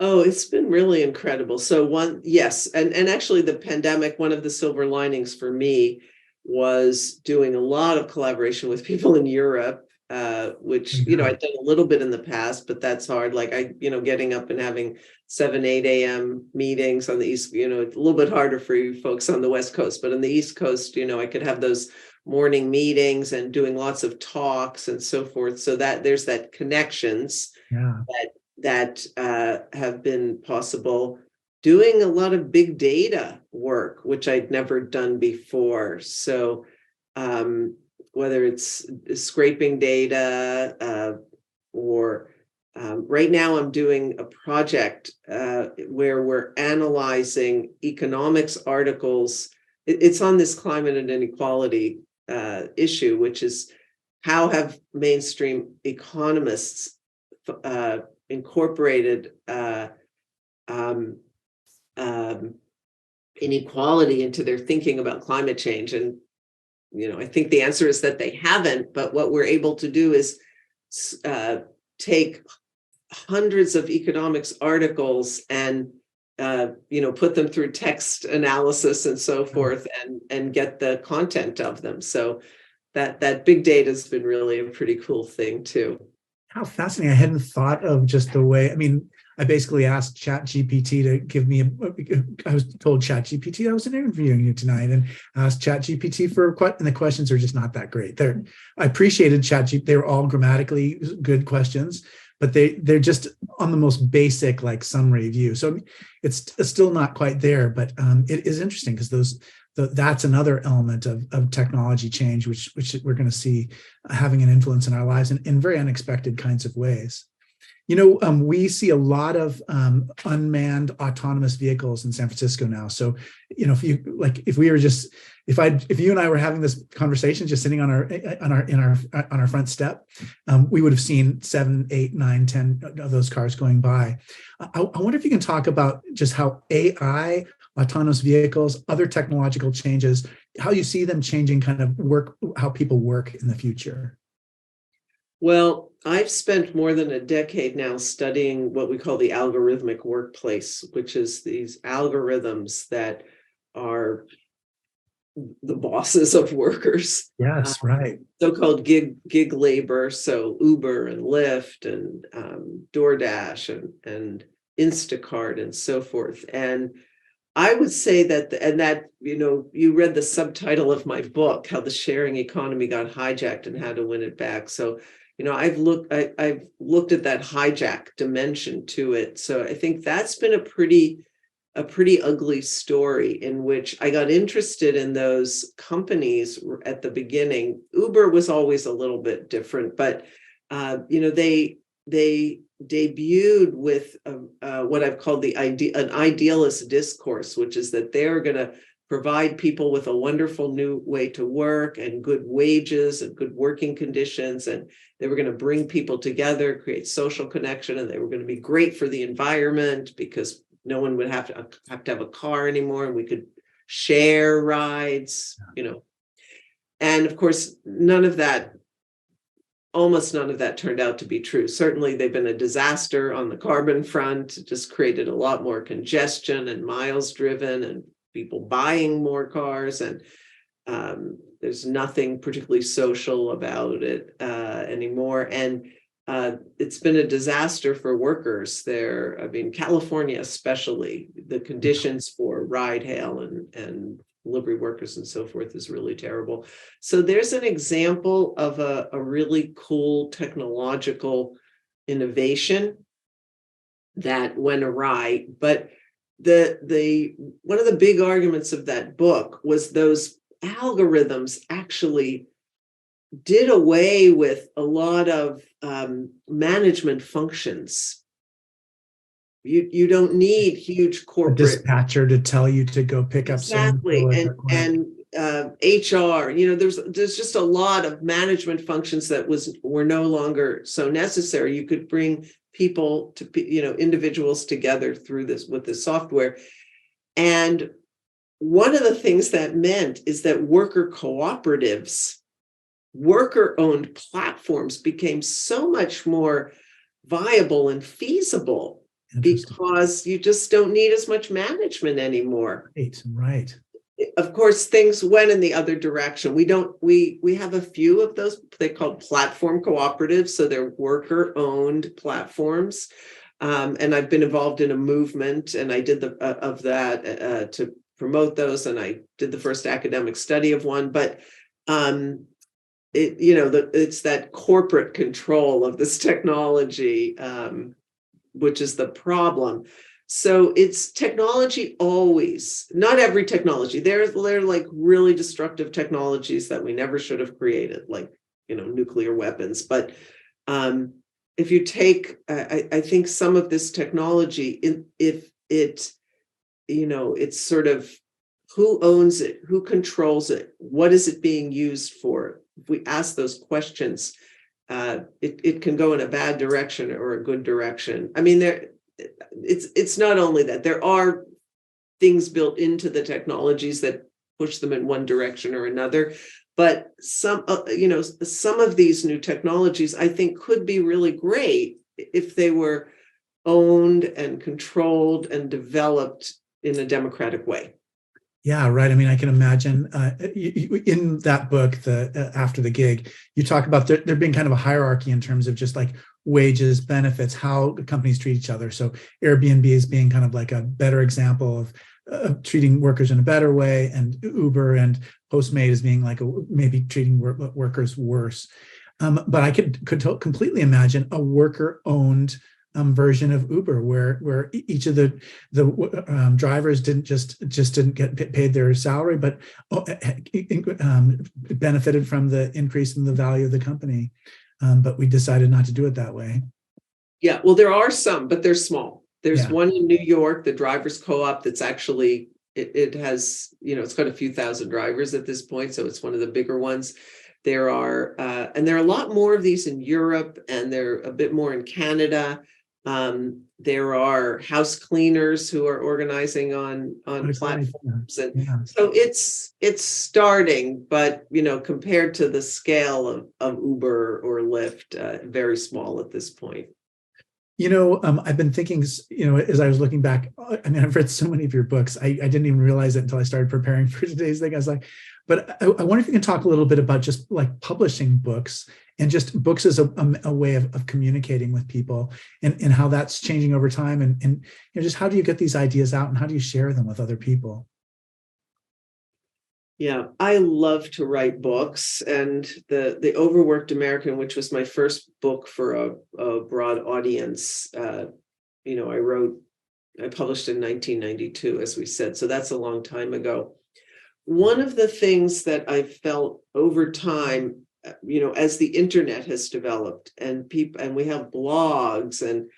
Oh, it's been really incredible. So yes, and actually the pandemic, one of the silver linings for me was doing a lot of collaboration with people in Europe, which, I'd done a little bit in the past, but that's hard. Like getting up and having 7, 8 a.m. meetings on the East, a little bit harder for you folks on the West Coast, but on the East Coast, I could have those morning meetings and doing lots of talks and so forth. So that there's that connections. Yeah. That have been possible, doing a lot of big data work, which I'd never done before. So whether it's scraping data or right now I'm doing a project where we're analyzing economics articles. It's on this climate and inequality issue, which is how have mainstream economists incorporated inequality into their thinking about climate change. And, I think the answer is that they haven't, but what we're able to do is take hundreds of economics articles and, put them through text analysis and so forth, and get the content of them. So that big data has been really a pretty cool thing too. How fascinating. I hadn't thought of just the way, I mean, I basically asked ChatGPT to give me I was told ChatGPT I was interviewing you tonight, and asked ChatGPT for and the questions are just not that great. I appreciated ChatGPT. They were all grammatically good questions, but they're just on the most basic, like, summary view. So it's still not quite there, but it is interesting because that's another element of technology change, which we're going to see having an influence in our lives in very unexpected kinds of ways. We see a lot of unmanned autonomous vehicles in San Francisco now. So, if you and I were having this conversation just sitting on our front step, we would have seen 7, 8, 9, 10 of those cars going by. I wonder if you can talk about just how AI, autonomous vehicles, other technological changes, how you see them changing kind of how people work in the future. Well, I've spent more than a decade now studying what we call the algorithmic workplace, which is these algorithms that are the bosses of workers. Yes, right. So-called gig labor, so Uber and Lyft and DoorDash and Instacart and so forth. And I would say that you read the subtitle of my book, How the Sharing Economy Got Hijacked and How to Win It Back. So, I've looked at that hijack dimension to it. So I think that's been a pretty a pretty ugly story in which I got interested in those companies at the beginning. Uber was always a little bit different, but they debuted with what I've called an idealist discourse, which is that they're going to provide people with a wonderful new way to work and good wages and good working conditions, and they were going to bring people together, create social connection, and they were going to be great for the environment because no one would have to have a car anymore, and we could share rides, And of course, almost none of that turned out to be true. Certainly, they've been a disaster on the carbon front. It just created a lot more congestion and miles driven and people buying more cars. And there's nothing particularly social about it anymore. And it's been a disaster for workers there. I mean, California especially, the conditions for ride hail and delivery workers and so forth is really terrible. So there's an example of a really cool technological innovation that went awry. But the one of the big arguments of that book was those algorithms actually did away with a lot of management functions. You don't need huge corporate a dispatcher to tell you to go pick up exactly and HR. There's just a lot of management functions that were no longer so necessary. You could bring people to individuals together through this with the software. And one of the things that meant is that worker cooperatives, worker-owned platforms became so much more viable and feasible because you just don't need as much management anymore. Right. Of course, things went in the other direction. We have a few of those. They called platform cooperatives, so they're worker-owned platforms. And I've been involved in a movement, and I did that to promote those, and I did the first academic study of one. But it's that corporate control of this technology, which is the problem. So it's technology always, not every technology. They're like really destructive technologies that we never should have created, like, nuclear weapons. But if you take, I think some of this technology, it's sort of who owns it, who controls it, what is it being used for? If we ask those questions, it can go in a bad direction or a good direction. I mean, it's not only that. There are things built into the technologies that push them in one direction or another, but some of these new technologies, I think, could be really great if they were owned and controlled and developed in a democratic way. Yeah, right. I mean, I can imagine in that book, After the Gig, you talk about there being kind of a hierarchy in terms of just like wages, benefits, how companies treat each other. So Airbnb is being kind of like a better example of treating workers in a better way, and Uber and Postmates is being like maybe treating workers worse. But I could completely imagine a worker-owned version of Uber, where each of the drivers didn't get paid their salary, but benefited from the increase in the value of the company. But we decided not to do it that way. Yeah, well, there are some, but they're small. There's one in New York, the Drivers Co-op, that's actually it has it's got a few thousand drivers at this point, so it's one of the bigger ones. There are a lot more of these in Europe, and they're a bit more in Canada. There are house cleaners who are organizing on platforms, and so it's starting, but compared to the scale of Uber or Lyft, very small at this point. I've been thinking, as I was looking back, I mean, I've read so many of your books. I didn't even realize it until I started preparing for today's thing. I was like, but I wonder if you can talk a little bit about just like publishing books and just books as a way of communicating with people, and how that's changing over time. And just how do you get these ideas out, and how do you share them with other people? Yeah, I love to write books, and the Overworked American, which was my first book for a broad audience, I wrote I published in 1992, as we said, so that's a long time ago. One of the things that I felt over time, as the internet has developed and we have blogs and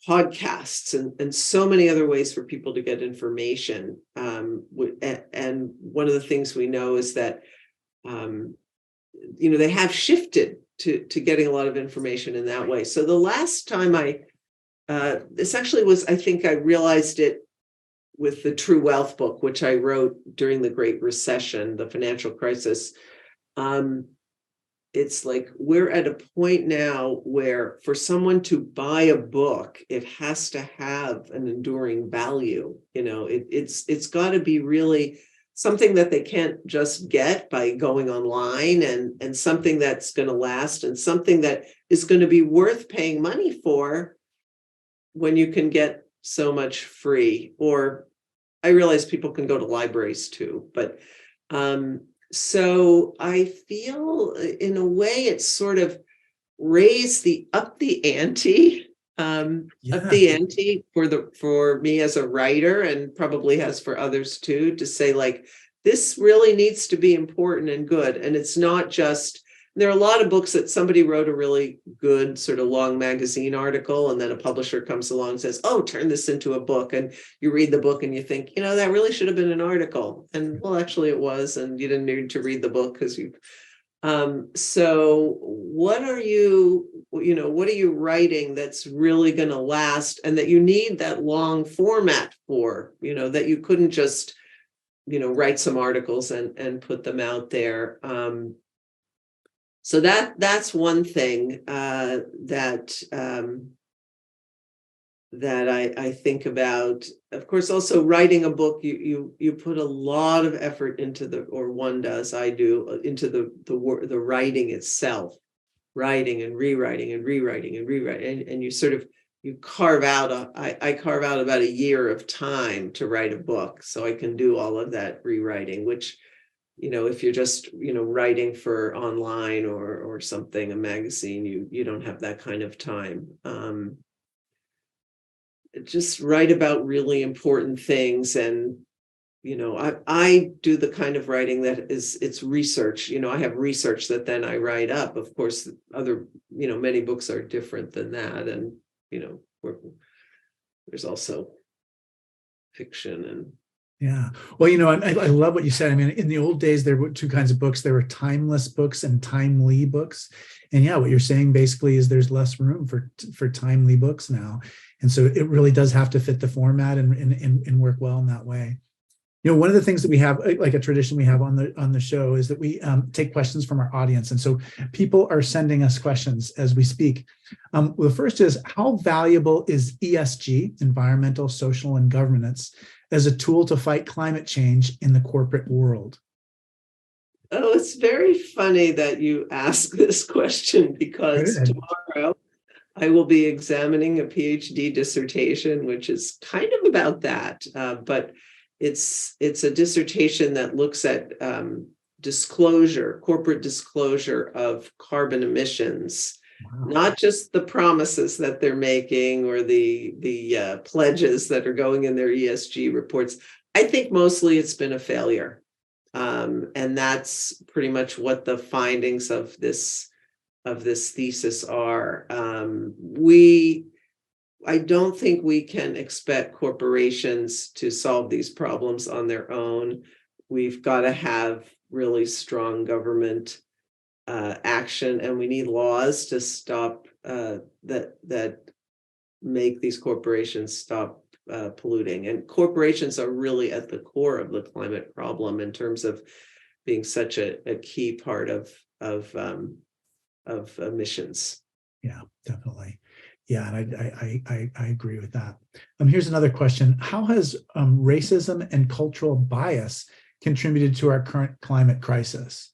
podcasts and so many other ways for people to get information. And one of the things we know is that, they have shifted to getting a lot of information in that way. So the last time this actually was, I think I realized it with the True Wealth book, which I wrote during the Great Recession, the financial crisis. It's like we're at a point now where for someone to buy a book, it has to have an enduring value. It's got to be really something that they can't just get by going online, and something that's going to last, and something that is going to be worth paying money for when you can get so much free. Or I realize people can go to libraries too, but so I feel in a way it's sort of raised up the ante for me as a writer, and probably has for others too, to say like, this really needs to be important and good. And it's not just, there are a lot of books that somebody wrote a really good sort of long magazine article, and then a publisher comes along and says, oh, turn this into a book. And you read the book and you think, that really should have been an article. And well, actually it was, and you didn't need to read the book because you. So what are you writing that's really going to last, and that you need that long format for, that you couldn't just, write some articles and put them out there. So that's one thing that I think about. Of course, also writing a book, you put a lot of effort into one does, I do, into the writing itself, writing and rewriting and rewriting and rewriting, and you carve out I carve out about a year of time to write a book, so I can do all of that rewriting, which, if you're just, writing for online or something, a magazine, you don't have that kind of time. Just write about really important things. And, I do the kind of writing that it's research. I have research that then I write up. Of course, other, many books are different than that. And, there's also fiction and. Yeah. Well, I love what you said. I mean, in the old days, there were two kinds of books. There were timeless books and timely books. And yeah, what you're saying basically is there's less room for timely books now. And so it really does have to fit the format and work well in that way. One of the things that we have, like a tradition we have on the show, is that we take questions from our audience. And so people are sending us questions as we speak. The first is, how valuable is ESG, environmental, social, and governance, as a tool to fight climate change in the corporate world? Oh, it's very funny that you ask this question, because tomorrow I will be examining a PhD dissertation, which is kind of about that. But it's a dissertation that looks at corporate disclosure of carbon emissions. Wow. Not just the promises that they're making or the pledges that are going in their ESG reports. I think mostly it's been a failure. And that's pretty much what the findings of this thesis are. I don't think we can expect corporations to solve these problems on their own. We've got to have really strong government action, and we need laws to stop that make these corporations stop polluting. And corporations are really at the core of the climate problem in terms of being such a key part of emissions. Yeah, definitely. Yeah, and I agree with that. Here's another question. How has racism and cultural bias contributed to our current climate crisis?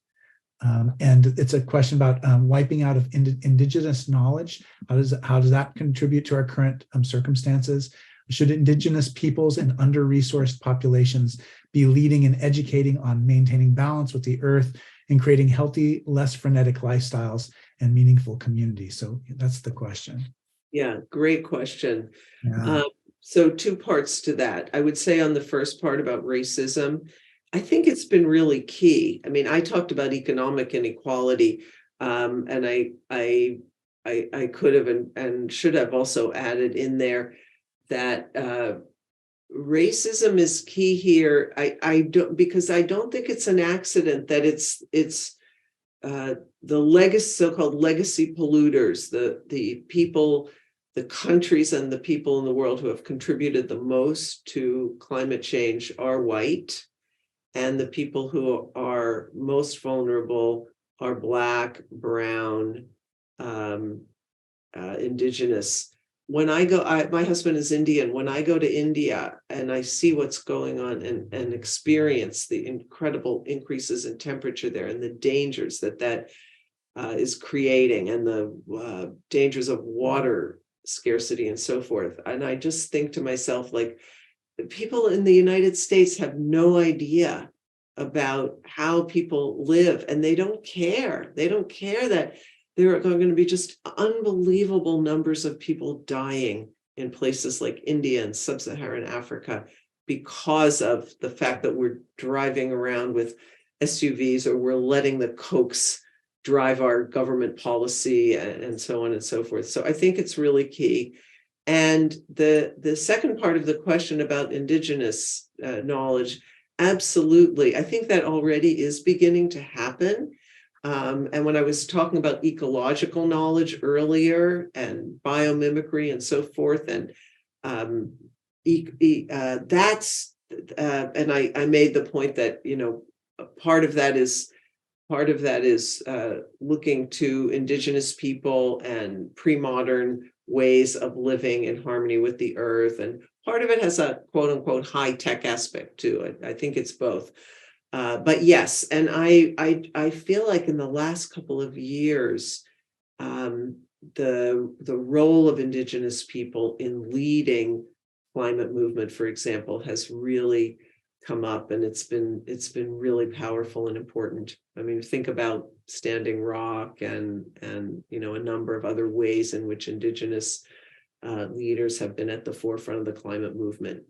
And it's a question about wiping out of indigenous knowledge. How does that contribute to our current circumstances? Should indigenous peoples and under-resourced populations be leading and educating on maintaining balance with the earth and creating healthy, less frenetic lifestyles and meaningful communities? So that's the question. Yeah, great question. Yeah. So two parts to that. I would say on the first part about racism, I think it's been really key. I mean, I talked about economic inequality, and I could have and should have also added in there that racism is key here. I don't, because I don't think it's an accident that it's the legacy, so-called legacy polluters, the people, the countries and the people in the world who have contributed the most to climate change are white, and the people who are most vulnerable are Black, brown, Indigenous. When I go, my husband is Indian. When I go to India and I see what's going on and experience the incredible increases in temperature there and the dangers that is creating, and the dangers of water scarcity and so forth. And I just think to myself, like, people in the United States have no idea about how people live, and they don't care. They don't care that there are going to be just unbelievable numbers of people dying in places like India and sub-Saharan Africa because of the fact that we're driving around with SUVs, or we're letting the Cokes drive our government policy, and so on and so forth. So I think it's really key. And the second part of the question about Indigenous knowledge, absolutely. I think that already is beginning to happen. And when I was talking about ecological knowledge earlier and biomimicry and so forth, and that's and I made the point that, you know, part of that is looking to Indigenous people and pre-modern ways of living in harmony with the earth, and part of it has a quote unquote high tech aspect to it. I think it's both. But yes, and I feel like in the last couple of years, the role of Indigenous people in leading climate movement, for example, has really come up, and it's been really powerful and important. I mean, think about Standing Rock and you know, a number of other ways in which Indigenous leaders have been at the forefront of the climate movement.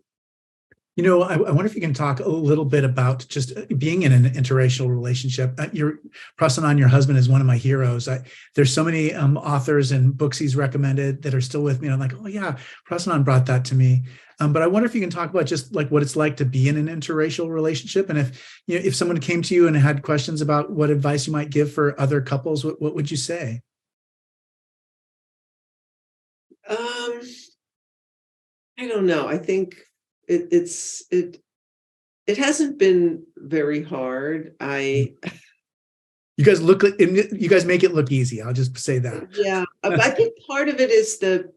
You know, I wonder if you can talk a little bit about just being in an interracial relationship. Your Prasannan, your husband, is one of my heroes. There's so many authors and books he's recommended that are still with me. And I'm like, oh yeah, Prasannan brought that to me. But I wonder if you can talk about just like what it's like to be in an interracial relationship, and if, you know, if someone came to you and had questions about what advice you might give for other couples, what would you say? I don't know. I think it hasn't been very hard. You guys look like, you guys make it look easy. I'll just say that. Yeah, I think part of it is the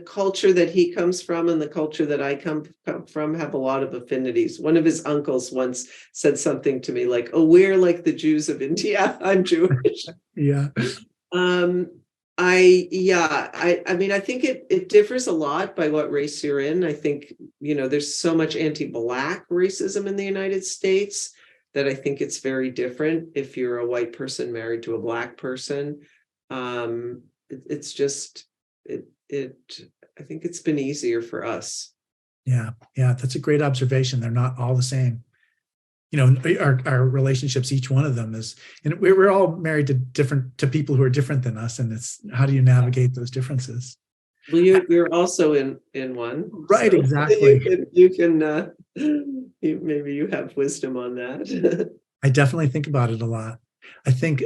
culture that he comes from and the culture that I come from have a lot of affinities. One of his uncles once said something to me like, "Oh, we're like the Jews of India." I'm Jewish. Yeah. I mean, I think it differs a lot by what race you're in. I think, you know, there's so much anti-Black racism in the United States that I think it's very different if you're a white person married to a Black person. It's just I think it's been easier for us. Yeah, that's a great observation. They're not all the same. You know, our relationships, each one of them is, and we're all married to people who are different than us, and it's how do you navigate those differences? Well, you're also in one, right? So exactly. You can maybe you have wisdom on that. I definitely think about it a lot. I think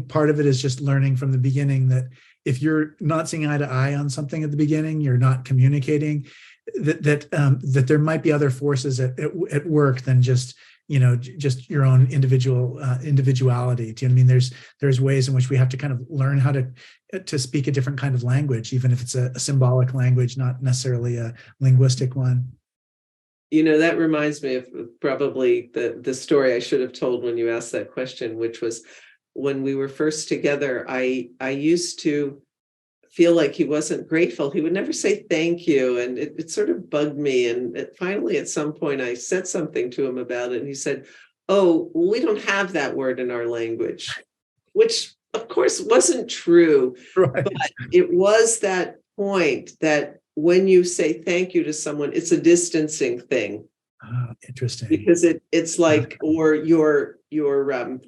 part of it is just learning from the beginning that if you're not seeing eye to eye on something at the beginning, you're not communicating, that there might be other forces at work than just, you know, just your own individuality. Do you know what I mean? There's ways in which we have to kind of learn how to speak a different kind of language, even if it's a symbolic language, not necessarily a linguistic one. You know, that reminds me of probably the story I should have told when you asked that question, which was when we were first together, I used to feel like he wasn't grateful. He would never say thank you. And it sort of bugged me. And finally, at some point, I said something to him about it. And he said, "Oh, we don't have that word in our language," which of course wasn't true. Right. But it was that point that when you say thank you to someone, it's a distancing thing. Interesting. Because it's like, or you're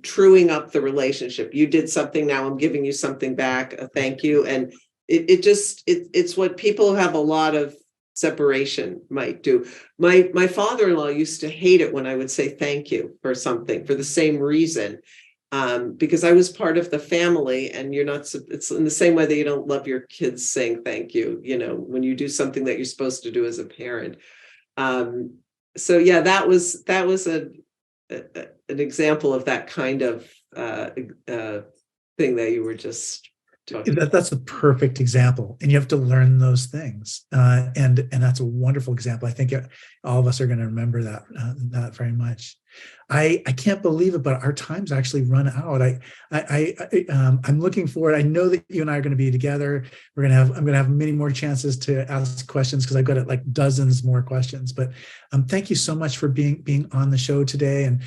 truing up the relationship. You did something, now I'm giving you something back, a thank you. And it's what people who have a lot of separation might do. My father-in-law used to hate it when I would say thank you for something for the same reason. Because I was part of the family, and it's in the same way that you don't love your kids saying thank you, when you do something that you're supposed to do as a parent. So yeah, that was an example of that kind of thing that you were just talking about. That's the perfect example, and you have to learn those things, and that's a wonderful example. I think all of us are going to remember that very much. I can't believe it, but our time's actually run out. I'm looking forward. I know that you and I are going to be together. I'm going to have many more chances to ask questions, because I've got like dozens more questions. But thank you so much for being on the show today, and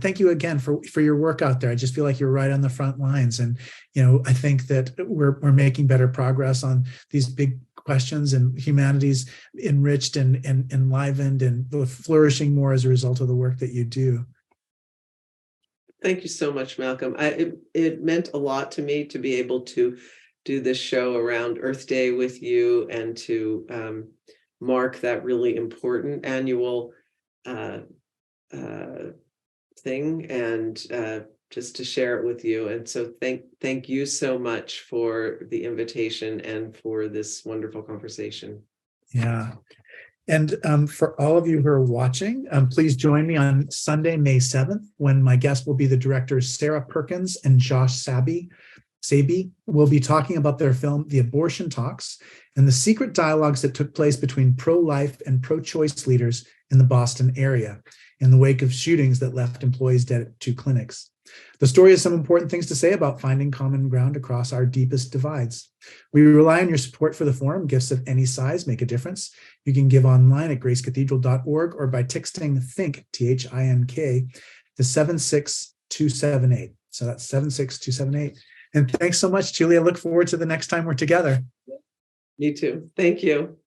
thank you again for your work out there. I just feel like you're right on the front lines, and I think that we're making better progress on these big questions, and humanity's enriched and enlivened and flourishing more as a result of the work that you do. Thank you so much, Malcolm. It meant a lot to me to be able to do this show around Earth Day with you, and to mark that really important annual thing, and just to share it with you. And so thank you so much for the invitation and for this wonderful conversation. Yeah. And for all of you who are watching, please join me on Sunday, May 7th, when my guest will be the directors Sarah Perkins and Josh Sabi. Will be talking about their film, The Abortion Talks, and the secret dialogues that took place between pro-life and pro-choice leaders in the Boston area in the wake of shootings that left employees dead at 2 clinics. The story has some important things to say about finding common ground across our deepest divides. We rely on your support for the forum. Gifts of any size make a difference. You can give online at gracecathedral.org or by texting THINK, THINK, to 76278. So that's 76278. And thanks so much, Julie. I look forward to the next time we're together. Me too. Thank you.